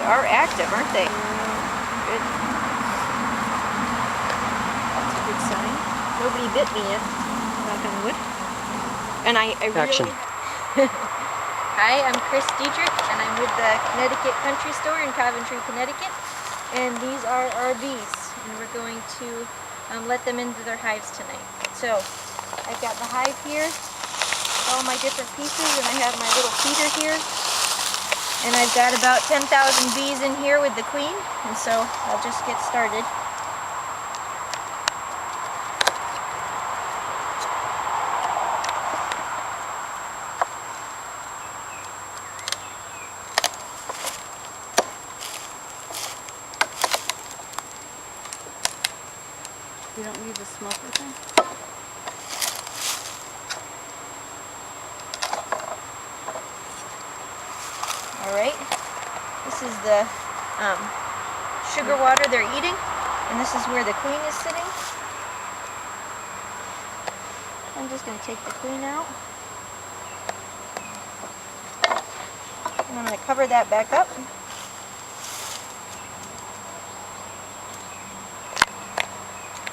are active, aren't they? Good. That's a good sign. Nobody bit me yet, knock on wood. And I Action. really... Hi, I'm Chris Diedrich, and I'm with the Connecticut Country Store in Coventry, Connecticut. And these are our bees, and we're going to let them into their hives tonight. So, I've got the hive here, all my different pieces, and I have my little feeder here. And I've got about 10,000 bees in here with the queen, and so I'll just get started. You don't need the smoker thing? Alright, this is the sugar water they're eating, and this is where the queen is sitting. I'm just going to take the queen out. And I'm going to cover that back up.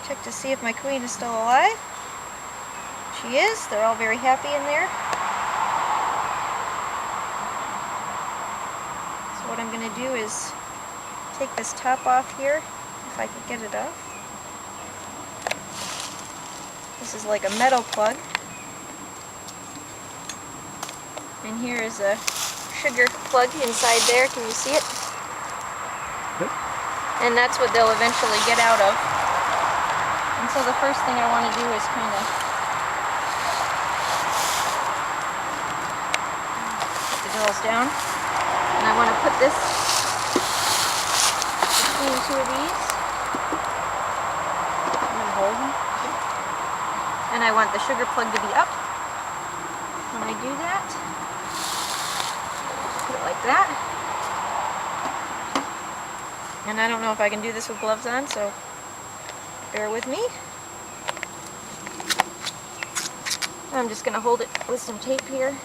Check to see if my queen is still alive. She is. They're all very happy in there. So what I'm going to do is take this top off here, if I can get it off. This is like a metal plug. And here is a sugar plug inside there. Can you see it? Yep. And that's what they'll eventually get out of. And so the first thing I want to do is kind of put the girls down. And I want to put this between two of these. And hold them. And I want the sugar plug to be up. When I do that, put it like that. And I don't know if I can do this with gloves on, so bear with me. I'm just going to hold it with some tape here.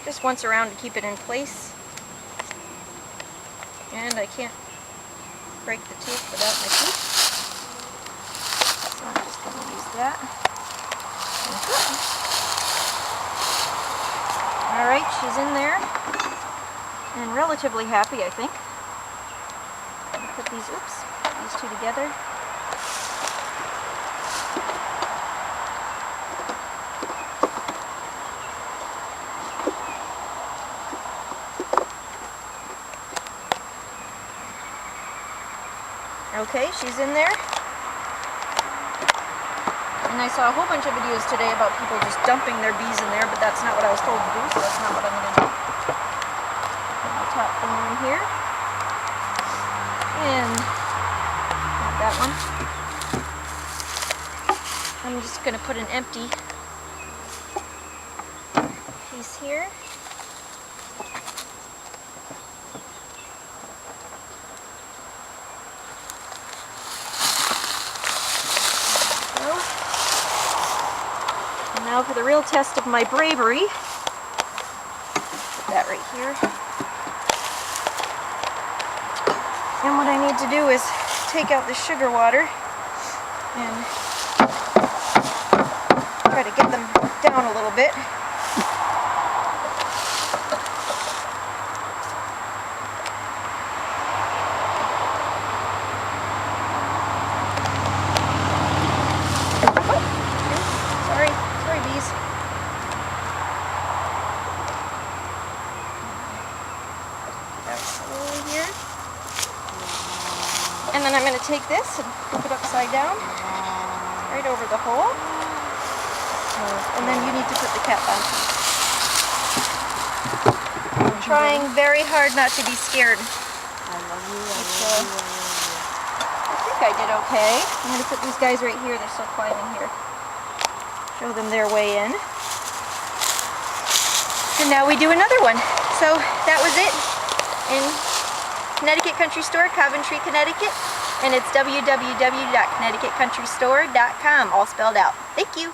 Just once around to keep it in place. And I can't break the tape without my teeth. So I'm just going to use that. Alright, she's in there. And relatively happy, I think. Put these two together. Okay, she's in there. And I saw a whole bunch of videos today about people just dumping their bees in there, but that's not what I was told to do, so that's not what I'm going to do. Put my top thing in here. And that one. I'm just going to put an empty piece here. So, and now for the real test of my bravery. Put that right here. And what I need to do is take out the sugar water and try to get them down a little bit. Oh, sorry bees. That's slowly here. And then I'm going to take this and flip it upside down, right over the hole. And then you need to put the cap on. I'm trying very hard not to be scared. I love you, I think I did okay. I'm going to put these guys right here. They're so quiet in here. Show them their way in. And now we do another one. So that was it in Connecticut Country Store, Coventry, Connecticut. And it's www.connecticutcountrystore.com, all spelled out. Thank you.